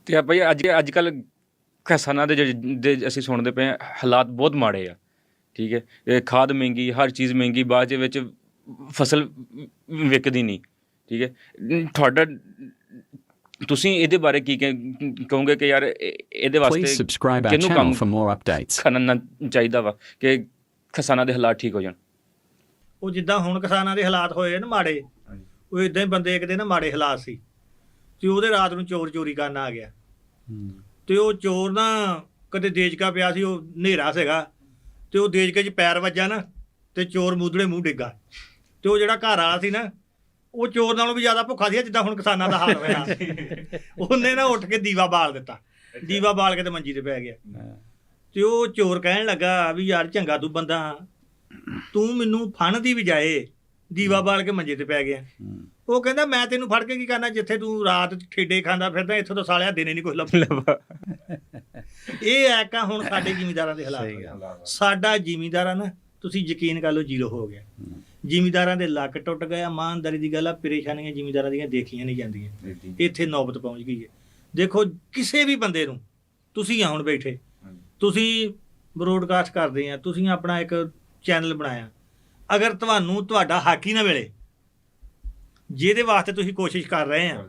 ਤੇ ਭਾਈ ਅੱਜ ਕੱਲ੍ਹ ਕਿਸਾਨਾਂ ਦੇ ਅਸੀਂ ਸੁਣਦੇ ਪਏ ਹਾਂ, ਹਾਲਾਤ ਬਹੁਤ ਮਾੜੇ ਆ। ਠੀਕ ਹੈ, ਇਹ ਖਾਦ ਮਹਿੰਗੀ, ਹਰ ਚੀਜ਼ ਮਹਿੰਗੀ, ਬਾਅਦ ਦੇ ਵਿੱਚ ਫਸਲ ਵਿਕਦੀ ਨਹੀਂ। ਠੀਕ ਹੈ, ਤੁਹਾਡਾ ਤੁਸੀਂ ਇਹਦੇ ਬਾਰੇ ਕੀ ਕਹੋਗੇ ਕਿ ਯਾਰ ਇਹਦੇ ਵਾਸਤੇ ਕਿਹਨੂੰ ਕੰਮ ਕਰਨਾ ਚਾਹੀਦਾ ਵਾ ਕਿ ਕਿਸਾਨਾਂ ਦੇ ਹਾਲਾਤ ਠੀਕ ਹੋ ਜਾਣ? ਉਹ ਜਿੱਦਾਂ ਹੁਣ ਕਿਸਾਨਾਂ ਦੇ ਹਾਲਾਤ ਹੋਏ ਨਾ ਮਾੜੇ, ਉਹ ਇਦਾਂ ਹੀ ਬੰਦੇ ਇੱਕ ਦਿਨ ਨਾ ਮਾੜੇ ਹਾਲਾਤ ਸੀ ਤੇ ਉਹਦੇ ਰਾਤ ਨੂੰ ਚੋਰ ਚੋਰੀ ਕਰਨ ਆ ਗਿਆ ਤੇ ਉਹ ਚੋਰ ਨਾ ਕਦੇ ਦੇਜਕਾ ਪਿਆ ਸੀ, ਉਹ ਹਨੇਰਾ ਸੀਗਾ ਤੇ ਉਹ ਦੇਜਕੇ 'ਚ ਪੈਰ ਵੱਜਾ ਨਾ ਤੇ ਚੋਰ ਮੂਧੜੇ ਮੂੰਹ ਡਿੱਗਾ ਤੇ ਉਹ ਜਿਹੜਾ ਘਰ ਵਾਲਾ ਸੀ ਨਾ ਉਹ ਚੋਰ ਨਾਲੋਂ ਵੀ ਜ਼ਿਆਦਾ ਭੁੱਖਾ ਸੀ, ਜਿੱਦਾਂ ਹੁਣ ਕਿਸਾਨਾਂ ਦਾ ਹਾਲ ਹੋਇਆ। ਉਹਨੇ ਨਾ ਉੱਠ ਕੇ ਦੀਵਾ ਬਾਲ ਦਿੱਤਾ, ਦੀਵਾ ਬਾਲ ਕੇ ਤੇ ਮੰਜੀ ਤੇ ਪੈ ਗਿਆ ਤੇ ਉਹ ਚੋਰ ਕਹਿਣ ਲੱਗਾ ਵੀ ਯਾਰ ਚੰਗਾ ਤੂੰ ਬੰਦਾ, ਤੂੰ ਮੈਨੂੰ ਫਣ ਦੀ ਬਜਾਏ ਦੀਵਾ ਬਾਲ ਕੇ ਮੰਜੇ ਤੇ ਪੈ ਗਿਆ। ਉਹ ਕਹਿੰਦਾ ਮੈਂ ਤੈਨੂੰ ਫੜ ਕੇ ਕੀ ਕਰਨਾ, ਜਿੱਥੇ ਤੂੰ ਰਾਤ ਠੇਡੇ ਖਾਂਦਾ ਫਿਰਦਾ, ਇੱਥੋਂ ਤਾਂ ਸਾਲਿਆ ਦਿਨੇ ਨਹੀਂ ਕੁਛ ਲੱਭਾ। ਇਹ ਐਕਾ ਹੁਣ ਸਾਡੇ ਜ਼ਿਮੀਂਦਾਰਾਂ ਦੇ ਹਾਲਾਤ। ਸਾਡਾ ਜ਼ਿਮੀਂਦਾਰਾਂ ਨਾ ਤੁਸੀਂ ਯਕੀਨ ਕਰ ਲਓ ਜ਼ੀਰੋ ਹੋ ਗਿਆ। ਜ਼ਿਮੀਂਦਾਰਾਂ ਦੇ ਲੱਕ ਟੁੱਟ ਗਿਆ, ਇਮਾਨਦਾਰੀ ਦੀ ਗੱਲ ਆ, ਪਰੇਸ਼ਾਨੀਆਂ ਜ਼ਿਮੀਂਦਾਰਾਂ ਦੀਆਂ ਦੇਖੀਆਂ ਨਹੀਂ ਜਾਂਦੀਆਂ। ਇੱਥੇ ਨੌਬਤ ਪਹੁੰਚ ਗਈ ਹੈ। ਦੇਖੋ ਕਿਸੇ ਵੀ ਬੰਦੇ ਨੂੰ, ਤੁਸੀਂ ਆ ਹੁਣ ਬੈਠੇ, ਤੁਸੀਂ ਬਰੋਡਕਾਸਟ ਕਰਦੇ ਆ, ਤੁਸੀਂ ਆਪਣਾ ਇੱਕ ਚੈਨਲ ਬਣਾਇਆ, ਅਗਰ ਤੁਹਾਨੂੰ ਤੁਹਾਡਾ ਹੱਕ ਹੀ ਨਾ ਮਿਲੇ ਜਿਹਦੇ ਵਾਸਤੇ ਤੁਸੀਂ ਕੋਸ਼ਿਸ਼ ਕਰ ਰਹੇ ਆ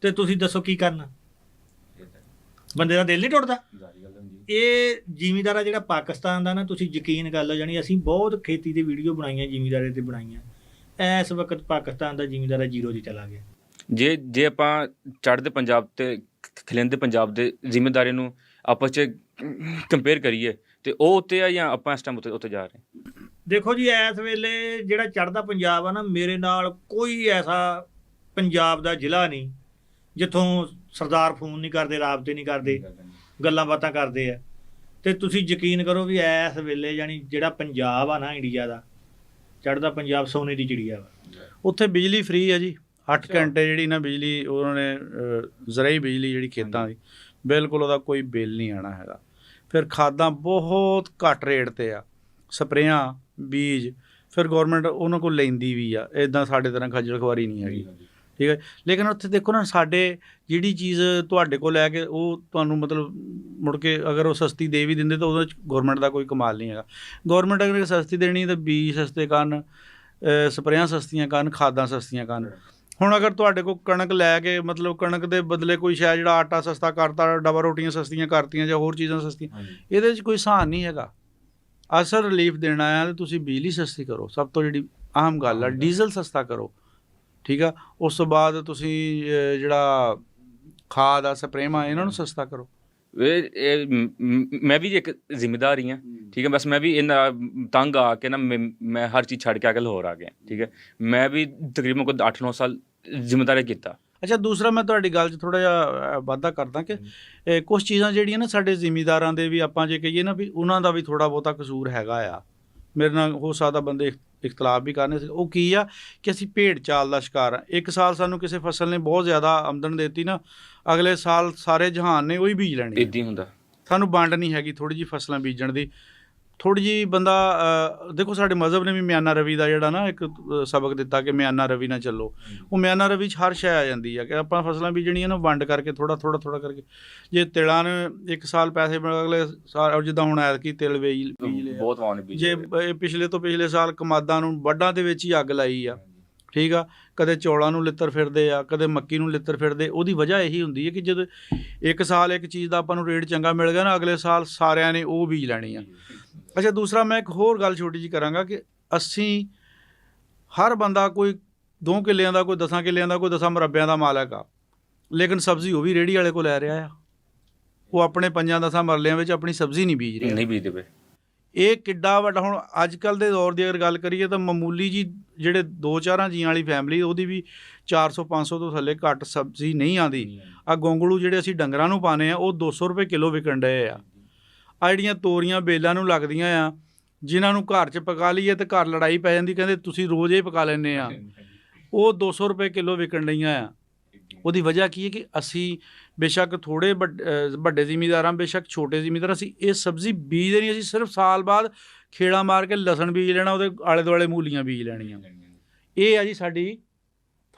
ਤੇ ਤੁਸੀਂ ਦੱਸੋ ਕੀ ਕਰਨਾ? ਬੰਦੇ ਦਾ ਦਿਲ ਨਹੀਂ ਟੁੱਟਦਾ। ਇਹ ਜ਼ਿਮੀਂਦਾਰਾ ਜਿਹੜਾ ਪਾਕਿਸਤਾਨ ਦਾ ਨਾ, ਤੁਸੀਂ ਯਕੀਨ ਕਰ ਲਓ, ਜਾਣੀ ਅਸੀਂ ਬਹੁਤ ਖੇਤੀ ਦੀ ਵੀਡੀਓ ਬਣਾਈਆਂ, ਜ਼ਿਮੀਂਦਾਰੇ ਤੇ ਬਣਾਈਆਂ, ਇਸ ਵਕਤ ਪਾਕਿਸਤਾਨ ਦਾ ਜ਼ਿਮੀਂਦਾਰਾ ਜ਼ੀਰੋ 'ਚ ਚਲਾ ਗਿਆ। ਜੇ ਆਪਾਂ ਚੜ੍ਹਦੇ ਪੰਜਾਬ ਤੇ ਖਿਲੰਦੇ ਪੰਜਾਬ ਦੇ ਜ਼ਿਮੀਂਦਾਰੇ ਨੂੰ ਆਪਸ 'ਚ ਕੰਪੇਅਰ ਕਰੀਏ ਤੇ ਉਹ ਉੱਤੇ ਆ ਜਾਂ ਆਪਾਂ ਇਸ ਟਾਈਮ ਉੱਤੇ ਜਾ ਰਹੇ? ਦੇਖੋ ਜੀ, ਇਸ ਵੇਲੇ ਜਿਹੜਾ ਚੜ੍ਹਦਾ ਪੰਜਾਬ ਆ ਨਾ, ਮੇਰੇ ਨਾਲ ਕੋਈ ਐਸਾ ਪੰਜਾਬ ਦਾ ਜ਼ਿਲ੍ਹਾ ਨਹੀਂ ਜਿੱਥੋਂ ਸਰਦਾਰ ਫੋਨ ਨਹੀਂ ਕਰਦੇ, ਰਾਬਤੇ ਨਹੀਂ ਕਰਦੇ, ਗੱਲਾਂ ਬਾਤਾਂ ਕਰਦੇ ਆ। ਤੇ ਤੁਸੀਂ ਯਕੀਨ ਕਰੋ ਵੀ ਇਸ ਵੇਲੇ ਜਾਣੀ ਜਿਹੜਾ ਪੰਜਾਬ ਆ ਨਾ ਇੰਡੀਆ ਦਾ, ਚੜ੍ਹਦਾ ਪੰਜਾਬ ਸੋਨੇ ਦੀ ਚਿੜੀਆ ਵਾ। ਉੱਥੇ ਬਿਜਲੀ ਫ੍ਰੀ ਆ ਜੀ, 8 ਘੰਟੇ ਜਿਹੜੀ ਨਾ ਬਿਜਲੀ ਉਹਨਾਂ ਨੇ ਜ਼ਰਾਈ ਬਿਜਲੀ ਜਿਹੜੀ ਖੇਤਾਂ ਦੀ, ਬਿਲਕੁਲ ਉਹਦਾ ਕੋਈ ਬਿੱਲ ਨਹੀਂ ਆਉਣਾ ਹੈਗਾ। ਫਿਰ ਖਾਦਾਂ ਬਹੁਤ ਘੱਟ ਰੇਟ 'ਤੇ ਆ, ਸਪਰੇਆਂ, ਬੀਜ, ਫਿਰ ਗੌਰਮੈਂਟ ਉਹਨਾਂ ਕੋਲ ਲੈਂਦੀ ਵੀ ਆ, ਇੱਦਾਂ ਸਾਡੇ ਤਰ੍ਹਾਂ ਖੱਜਲ ਖੁਆਰੀ ਨਹੀਂ ਹੈਗੀ। ਠੀਕ ਹੈ, ਲੇਕਿਨ ਉੱਥੇ ਦੇਖੋ ਨਾ, ਸਾਡੇ ਜਿਹੜੀ ਚੀਜ਼ ਤੁਹਾਡੇ ਕੋਲ ਲੈ ਕੇ ਉਹ ਤੁਹਾਨੂੰ ਮਤਲਬ ਮੁੜ ਕੇ ਅਗਰ ਉਹ ਸਸਤੀ ਦੇ ਵੀ ਦਿੰਦੇ ਤਾਂ ਉਹਦੇ 'ਚ ਗੌਰਮੈਂਟ ਦਾ ਕੋਈ ਕਮਾਲ ਨਹੀਂ ਹੈਗਾ। ਗੌਰਮੈਂਟ ਅਗਰ ਸਸਤੀ ਦੇਣੀ ਤਾਂ ਬੀਜ ਸਸਤੇ ਕਰਨ, ਸਪਰੇਆਂ ਸਸਤੀਆਂ ਕਰਨ, ਖਾਦਾਂ ਸਸਤੀਆਂ ਕਰਨ। ਹੁਣ ਅਗਰ ਤੁਹਾਡੇ ਕੋਲ ਕਣਕ ਲੈ ਕੇ ਮਤਲਬ ਕਣਕ ਦੇ ਬਦਲੇ ਕੋਈ ਸ਼ਾਇਦ ਜਿਹੜਾ ਆਟਾ ਸਸਤਾ ਕਰਤਾ, ਡਬਲ ਰੋਟੀਆਂ ਸਸਤੀਆਂ ਕਰਤੀਆਂ ਜਾਂ ਹੋਰ ਚੀਜ਼ਾਂ ਸਸਤੀਆਂ, ਇਹਦੇ ਵਿੱਚ ਕੋਈ ਸਹਾਨ ਨਹੀਂ ਹੈਗਾ। ਅਸਲ ਰਿਲੀਫ ਦੇਣਾ ਆ ਤਾਂ ਤੁਸੀਂ ਬਿਜਲੀ ਸਸਤੀ ਕਰੋ, ਸਭ ਤੋਂ ਜਿਹੜੀ ਅਹਿਮ ਗੱਲ ਆ, ਡੀਜ਼ਲ ਸਸਤਾ ਕਰੋ। ਠੀਕ ਆ, ਉਸ ਤੋਂ ਬਾਅਦ ਤੁਸੀਂ ਜਿਹੜਾ ਖਾਦ ਆ, ਸਪਰੇਵਾਂ, ਇਹਨਾਂ ਨੂੰ ਸਸਤਾ ਕਰੋ। ਮੈਂ ਵੀ ਇੱਕ ਜ਼ਿੰਮੇਦਾਰ ਹੀ ਹਾਂ। ਠੀਕ ਹੈ, ਬਸ ਮੈਂ ਵੀ ਇਹਨਾਂ ਤੰਗ ਆ ਕੇ ਨਾ ਮੈਂ ਹਰ ਚੀਜ਼ ਛੱਡ ਕੇ ਆ ਕੇ ਲਾਹੌਰ ਆ ਗਿਆ। ਠੀਕ ਹੈ, ਮੈਂ ਵੀ ਤਕਰੀਬਨ ਕੋਈ 8-9 ਸਾਲ ਜ਼ਿੰਮੇਦਾਰੀ ਕੀਤਾ। ਅੱਛਾ, ਦੂਸਰਾ ਮੈਂ ਤੁਹਾਡੀ ਗੱਲ 'ਚ ਥੋੜ੍ਹਾ ਜਿਹਾ ਵਾਧਾ ਕਰਦਾ ਕਿ ਕੁਛ ਚੀਜ਼ਾਂ ਜਿਹੜੀਆਂ ਨਾ ਸਾਡੇ ਜ਼ਿਮੀਂਦਾਰਾਂ ਦੇ ਵੀ, ਆਪਾਂ ਜੇ ਕਹੀਏ ਨਾ ਵੀ ਉਹਨਾਂ ਦਾ ਵੀ ਥੋੜ੍ਹਾ ਬਹੁਤਾ ਕਸੂਰ ਹੈਗਾ ਆ। ਮੇਰੇ ਨਾਲ ਹੋ ਸਕਦਾ ਬੰਦੇ ਇਖਤਲਾਫ ਵੀ ਕਰਨੇ ਸੀ। ਉਹ ਕੀ ਆ ਕਿ ਅਸੀਂ ਭੇਡ ਚਾਲ ਦਾ ਸ਼ਿਕਾਰ ਆ। ਇੱਕ ਸਾਲ ਸਾਨੂੰ ਕਿਸੇ ਫਸਲ ਨੇ ਬਹੁਤ ਜ਼ਿਆਦਾ ਆਮਦਨ ਦੇਤੀ ਨਾ, ਅਗਲੇ ਸਾਲ ਸਾਰੇ ਜਹਾਨ ਨੇ ਉਹੀ ਬੀਜ ਲੈਣੀ। ਇੱਦਾਂ ਹੁੰਦਾ, ਸਾਨੂੰ ਵੰਡ ਨਹੀਂ ਹੈਗੀ ਥੋੜ੍ਹੀ ਜਿਹੀ ਫਸਲਾਂ ਬੀਜਣ ਦੀ। ਥੋੜ੍ਹੀ ਜਿਹੀ ਬੰਦਾ ਦੇਖੋ, ਸਾਡੇ ਮਜ਼ਹਬ ਨੇ ਵੀ ਮਿਆਨਾ ਰਵੀ ਦਾ ਜਿਹੜਾ ਨਾ ਇੱਕ ਸਬਕ ਦਿੱਤਾ ਕਿ ਮਿਆਨਾ ਰਵੀ ਨਾ ਚੱਲੋ। ਉਹ ਮਿਆਨਾ ਰਵੀ 'ਚ ਹਰ ਸ਼ੈ ਆ ਜਾਂਦੀ ਆ ਕਿ ਆਪਾਂ ਫਸਲਾਂ ਬੀਜਣੀਆਂ ਨਾ, ਵੰਡ ਕਰਕੇ ਥੋੜ੍ਹਾ ਕਰਕੇ। ਜੇ ਤਿਲਾਂ ਨੇ ਇੱਕ ਸਾਲ ਪੈਸੇ ਅਗਲੇ ਸਾਲ, ਜਿੱਦਾਂ ਹੁਣ ਐਤਕੀ ਤਿਲ ਬੀਜ ਲਏ, ਜੇ ਪਿਛਲੇ ਤੋਂ ਪਿਛਲੇ ਸਾਲ ਕਮਾਦਾਂ ਨੂੰ ਵੱਢਾਂ ਦੇ ਵਿੱਚ ਹੀ ਅੱਗ ਲਾਈ ਆ। ਠੀਕ ਆ, ਕਦੇ ਚੌਲਾਂ ਨੂੰ ਲਿੱਤਰ ਫਿਰਦੇ ਆ, ਕਦੇ ਮੱਕੀ ਨੂੰ ਲਿੱਤਰ ਫਿਰਦੇ। ਉਹਦੀ ਵਜ੍ਹਾ ਇਹੀ ਹੁੰਦੀ ਹੈ ਕਿ ਜਦੋਂ ਇੱਕ ਸਾਲ ਇੱਕ ਚੀਜ਼ ਦਾ ਆਪਾਂ ਨੂੰ ਰੇਟ ਚੰਗਾ ਮਿਲ ਗਿਆ ਨਾ, ਅਗਲੇ ਸਾਲ ਸਾਰਿਆਂ ਨੇ ਉਹ ਬੀਜ ਲੈਣੀ ਆ। ਅੱਛਾ, ਦੂਸਰਾ ਮੈਂ ਇੱਕ ਹੋਰ ਗੱਲ ਛੋਟੀ ਜਿਹੀ ਕਰਾਂਗਾ ਕਿ ਅਸੀਂ ਹਰ ਬੰਦਾ ਕੋਈ 2 ਕਿੱਲਿਆਂ ਦਾ, ਕੋਈ 10 ਕਿੱਲਿਆਂ ਦਾ, ਕੋਈ 10 ਮਰੱਬਿਆਂ ਦਾ ਮਾਲਕ ਆ, ਲੇਕਿਨ ਸਬਜ਼ੀ ਉਹ ਵੀ ਰੇਹੜੀ ਵਾਲੇ ਕੋਲ ਲੈ ਰਿਹਾ ਆ। ਉਹ ਆਪਣੇ 5-10 ਮਰਲਿਆਂ ਵਿੱਚ ਆਪਣੀ ਸਬਜ਼ੀ ਨਹੀਂ ਬੀਜ ਰਿਹਾ। ਨਹੀਂ ਬੀਜਦੇ ਪਏ। ਇਹ ਕਿੱਡਾ ਵੱਡਾ, ਹੁਣ ਅੱਜ ਕੱਲ੍ਹ ਦੇ ਦੌਰ ਦੀ ਅਗਰ ਗੱਲ ਕਰੀਏ ਤਾਂ ਮਾਮੂਲੀ ਜੀ ਜਿਹੜੇ 2-4 ਜੀਆਂ ਵਾਲੀ ਫੈਮਿਲੀ, ਉਹਦੀ ਵੀ 400-500 ਤੋਂ ਥੱਲੇ ਘੱਟ ਸਬਜ਼ੀ ਨਹੀਂ ਆਉਂਦੀ। ਆਹ ਗੋਂਗਲੂ ਜਿਹੜੇ ਅਸੀਂ ਡੰਗਰਾਂ ਨੂੰ ਪਾਉਂਦੇ ਆ, ਉਹ 200 ਰੁਪਏ ਕਿਲੋ ਵਿਕਣ ਡਏ ਆ। ਆਹ ਜਿਹੜੀਆਂ ਤੋਰੀਆਂ ਬੇਲਾਂ ਨੂੰ ਲੱਗਦੀਆਂ ਆ, ਜਿਨ੍ਹਾਂ ਨੂੰ ਘਰ 'ਚ ਪਕਾ ਲਈਏ ਤਾਂ ਘਰ ਲੜਾਈ ਪੈ ਜਾਂਦੀ, ਕਹਿੰਦੇ ਤੁਸੀਂ ਰੋਜ਼ ਹੀ ਪਕਾ ਲੈਂਦੇ ਆ, ਉਹ 200 ਰੁਪਏ ਕਿਲੋ ਵਿਕਣ ਡਈਆਂ ਆ। ਉਹਦੀ ਵਜ੍ਹਾ ਕੀ ਹੈ ਕਿ ਅਸੀਂ ਬੇਸ਼ੱਕ ਥੋੜ੍ਹੇ ਵੱਡੇ ਜ਼ਿਮੀਂਦਾਰਾਂ, ਬੇਸ਼ੱਕ ਛੋਟੇ ਜ਼ਿਮੀਂਦਾਰ, ਅਸੀਂ ਇਹ ਸਬਜ਼ੀ ਬੀਜਦੇ ਨਹੀਂ। ਅਸੀਂ ਸਿਰਫ ਸਾਲ ਬਾਅਦ ਖੇੜਾ ਮਾਰ ਕੇ ਲਸਣ ਬੀਜ ਲੈਣਾ, ਉਹਦੇ ਆਲੇ ਦੁਆਲੇ ਮੂਲੀਆਂ ਬੀਜ ਲੈਣੀਆਂ। ਇਹ ਆ ਜੀ ਸਾਡੀ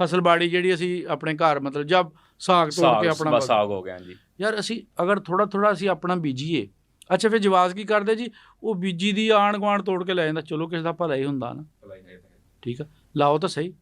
ਫਸਲਬਾੜੀ ਜਿਹੜੀ ਅਸੀਂ ਆਪਣੇ ਘਰ ਮਤਲਬ ਜਦ ਸਾਗ ਤੋੜ ਕੇ ਆਪਣਾ ਬਸ ਸਾਗ ਹੋ ਗਿਆ ਜੀ। ਯਾਰ ਅਸੀਂ ਅਗਰ ਥੋੜਾ ਥੋੜਾ ਅਸੀਂ ਆਪਣਾ ਬੀਜੀਏ, ਅੱਛਾ ਫਿਰ ਜਵਾਜ਼ ਕੀ ਕਰਦੇ ਜੀ, ਉਹ ਬੀਜੀ ਦੀ ਆਂਢ ਗੁਆਂਢ ਤੋੜ ਕੇ ਲੈ ਜਾਂਦਾ, ਚਲੋ ਕਿਸੇ ਦਾ ਭਲਾ ਹੀ ਹੁੰਦਾ ਨਾ, ਠੀਕ ਆ, ਲਾਓ ਤਾਂ ਸਹੀ।